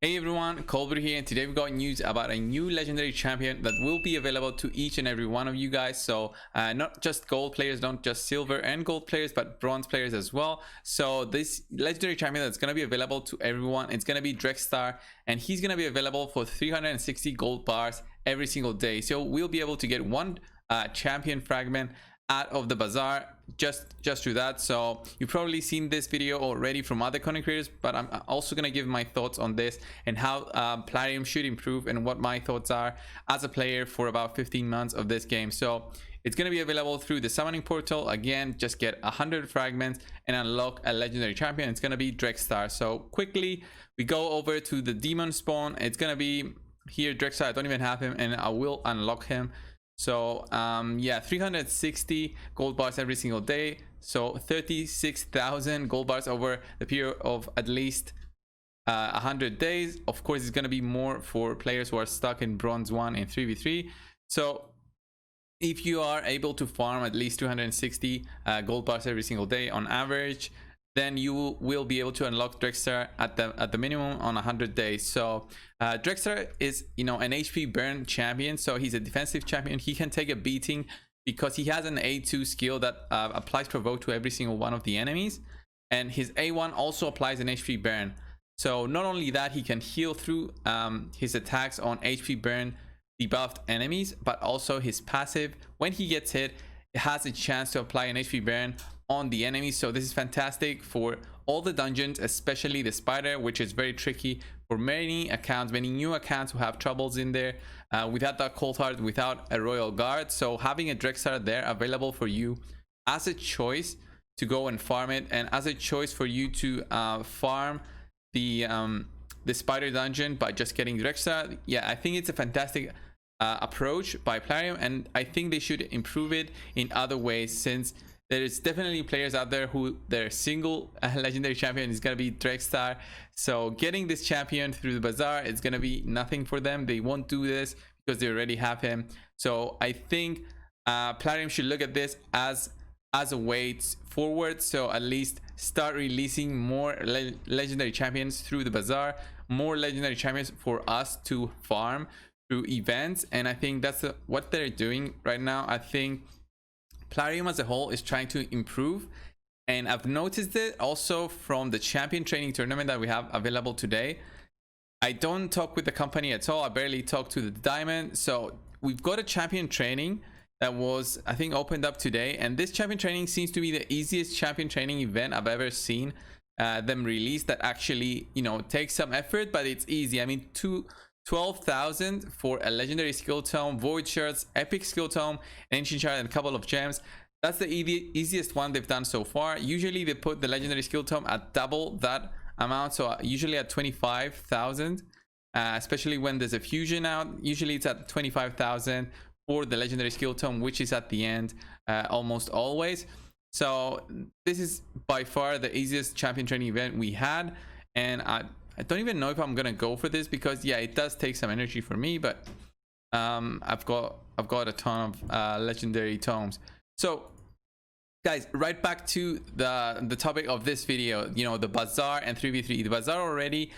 Hey everyone, Colbert here, and today we got news about a new legendary champion that will be available to each and every one of you guys. So not just gold players, not just silver and gold players, but bronze players as well. So this legendary champion that's going to be available to everyone, it's going to be Drexthar, and he's going to be available for 360 gold bars every single day. So we'll be able to get one champion fragment out of the bazaar just through that. So you've probably seen this video already from other content creators, but I'm also going to give my thoughts on this and how Plarium should improve and what my thoughts are as a player for about 15 months of this game. So it's going to be available through the summoning portal. Again, just get 100 fragments and unlock a legendary champion. It's going to be Drexthar. So quickly we go over to the demon spawn. It's going to be here Drexthar. I don't even have him, and I will unlock him. So yeah, 360 gold bars every single day, so 36,000 gold bars over the period of at least 100 days. Of course, it's going to be more for players who are stuck in bronze 1 and 3v3. So if you are able to farm at least 260 gold bars every single day on average, then you will be able to unlock Drexthar at the minimum on 100 days. So Drexthar is, an HP burn champion, so he's a defensive champion. He can take a beating because he has an A2 skill that applies provoke to every single one of the enemies, and his A1 also applies an HP burn. So not only that, he can heal through his attacks on HP burn debuffed enemies, but also his passive, when he gets hit, it has a chance to apply an HP burn on the enemy. So this is fantastic for all the dungeons, especially the spider, which is very tricky for many accounts, many new accounts who have troubles in there without that cold heart, without a royal guard. So having a Drexthar there available for you as a choice to go and farm it, and as a choice for you to farm the spider dungeon by just getting Drexthar, yeah, I think it's a fantastic approach by Plarium, and I think they should improve it in other ways, since there's definitely players out there who their single legendary champion is going to be Drexthar. So getting this champion through the bazaar is going to be nothing for them. They won't do this because they already have him. So I think Plarium should look at this as a way forward. So at least start releasing more legendary champions through the bazaar, more legendary champions for us to farm through events. And I think that's what they're doing right now. I think Plarium as a whole is trying to improve, and I've noticed it also from the champion training tournament that we have available today. I don't talk with the company at all. I barely talk to the diamond. So we've got a champion training that was, I think, opened up today, and this champion training seems to be the easiest champion training event I've ever seen them release, that actually takes some effort, but it's easy. I mean, 12,000 for a legendary skill tome, void shards, epic skill tome, ancient shard, and a couple of gems. That's the easiest one they've done so far. Usually they put the legendary skill tome at double that amount, so usually at 25,000, especially when there's a fusion out. Usually it's at 25,000 for the legendary skill tome, which is at the end almost always. So this is by far the easiest champion training event we had, and I don't even know if I'm gonna go for this, because yeah, it does take some energy for me, but I've got a ton of legendary tomes. So guys, right back to the topic of this video, the bazaar and 3v3. The bazaar already,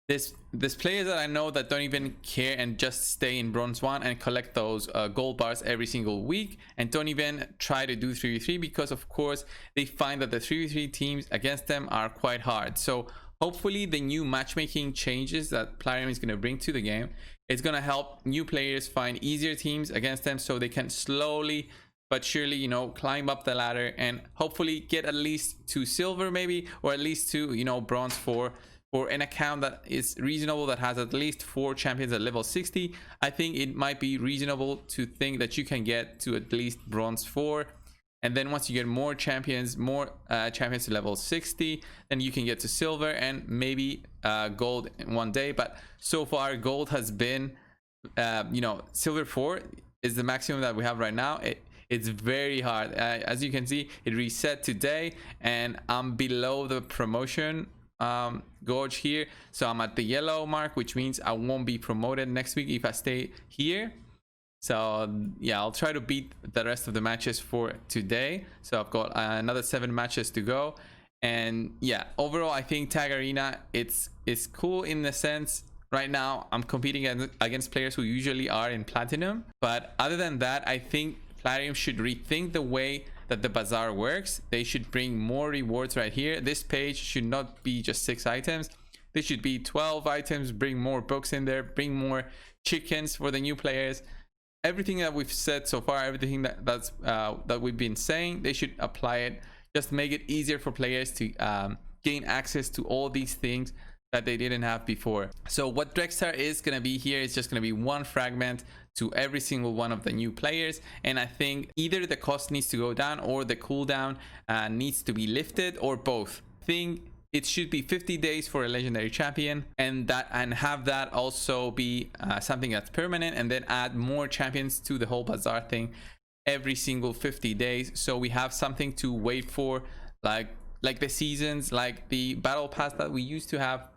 there's players that I know that don't even care and just stay in bronze 1 and collect those gold bars every single week, and don't even try to do 3v3 because of course they find that the 3v3 teams against them are quite hard. So hopefully the new matchmaking changes that Plarium is going to bring to the game, it's going to help new players find easier teams against them, so they can slowly but surely climb up the ladder and hopefully get at least to silver, maybe, or at least to bronze 4 for an account that is reasonable, that has at least 4 champions at level 60. I think it might be reasonable to think that you can get to at least bronze 4. And then once you get more champions to level 60, then you can get to silver and maybe gold in one day. But so far gold has been, silver 4 is the maximum that we have right now. It's very hard. As you can see, it reset today, and I'm below the promotion gauge here. So I'm at the yellow mark, which means I won't be promoted next week if I stay here. So yeah, I'll try to beat the rest of the matches for today. So I've got another 7 matches to go, And yeah, overall I think Tag Arena it's cool in the sense right now I'm competing against players who usually are in Platinum, but other than that I think Platinum should rethink the way that the Bazaar works. They should bring more rewards right here. This page should not be just 6 items. They should be 12 items. Bring more books in there, bring more chickens for the new players. Everything that we've said so far, everything that we've been saying, they should apply it. Just make it easier for players to gain access to all these things that they didn't have before. So what Drexthar is going to be here is just going to be one fragment to every single one of the new players, and I think either the cost needs to go down or the cooldown needs to be lifted, or both. I think it should be 50 days for a legendary champion, and have that also be something that's permanent, and then add more champions to the whole Bazaar thing every single 50 days, so we have something to wait for, like the seasons, like the battle pass that we used to have.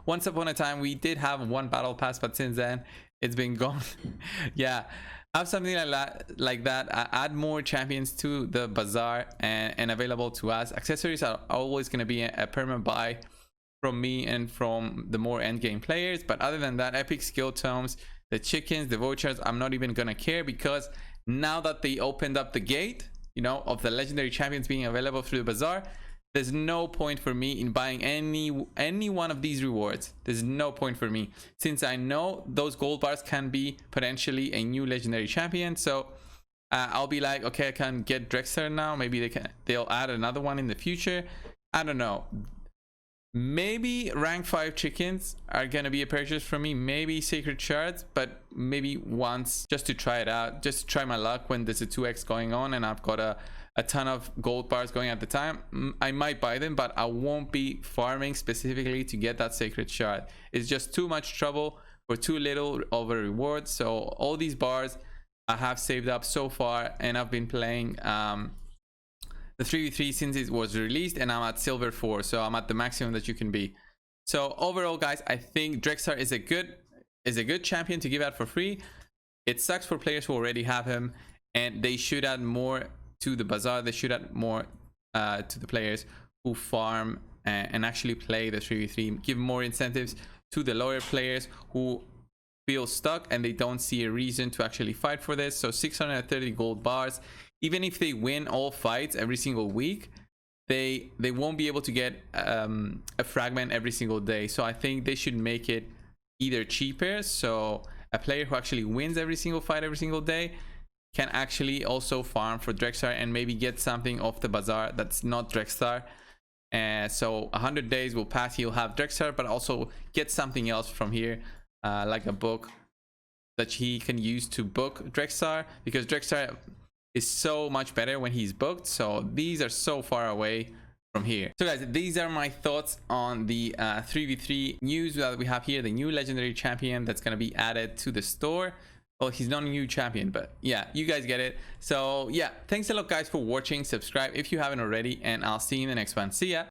Once upon a time we did have one battle pass, but since then it's been gone. Yeah, have something like that. Add more champions to the Bazaar and available to us. Accessories are always going to be a permanent buy from me and from the more end game players, but other than that, epic skill tomes, the chickens, the vouchers, I'm not even gonna care, because now that they opened up the gate, you know, of the legendary champions being available through the Bazaar, there's no point for me in buying any one of these rewards. There's no point for me, since I know those gold bars can be potentially a new legendary champion. So I'll be like, okay, I can get Drexthar now. Maybe they'll add another one in the future. I don't know. Maybe rank 5 chickens are gonna be a purchase for me, maybe sacred shards, but maybe once, just to try it out, just to try my luck when there's a 2x going on and I've got a ton of gold bars going at the time. I might buy them, but I won't be farming specifically to get that sacred shard. It's just too much trouble for too little of a reward. So all these bars I have saved up so far, and I've been playing the 3v3 since it was released, and I'm at silver 4, so I'm at the maximum that you can be. So overall guys, I think Drexthar is a good champion to give out for free. It sucks for players who already have him, and they should add more to the Bazaar. They should add more to the players who farm and actually play the 3v3. Give more incentives to the lower players who feel stuck and they don't see a reason to actually fight for this. So 630 gold bars, even if they win all fights every single week, they won't be able to get a fragment every single day. So I think they should make it either cheaper, so a player who actually wins every single fight every single day can actually also farm for Drexthar and maybe get something off the Bazaar that's not Drexthar. So 100 days will pass, he'll have Drexthar, but also get something else from here, like a book that he can use to book Drexthar, because Drexthar is so much better when he's booked. So these are so far away from here. So guys, these are my thoughts on the 3v3 news that we have here, the new legendary champion that's going to be added to the store. Well, he's not a new champion, but yeah, you guys get it. So yeah, thanks a lot guys for watching. Subscribe if you haven't already, and I'll see you in the next one. See ya.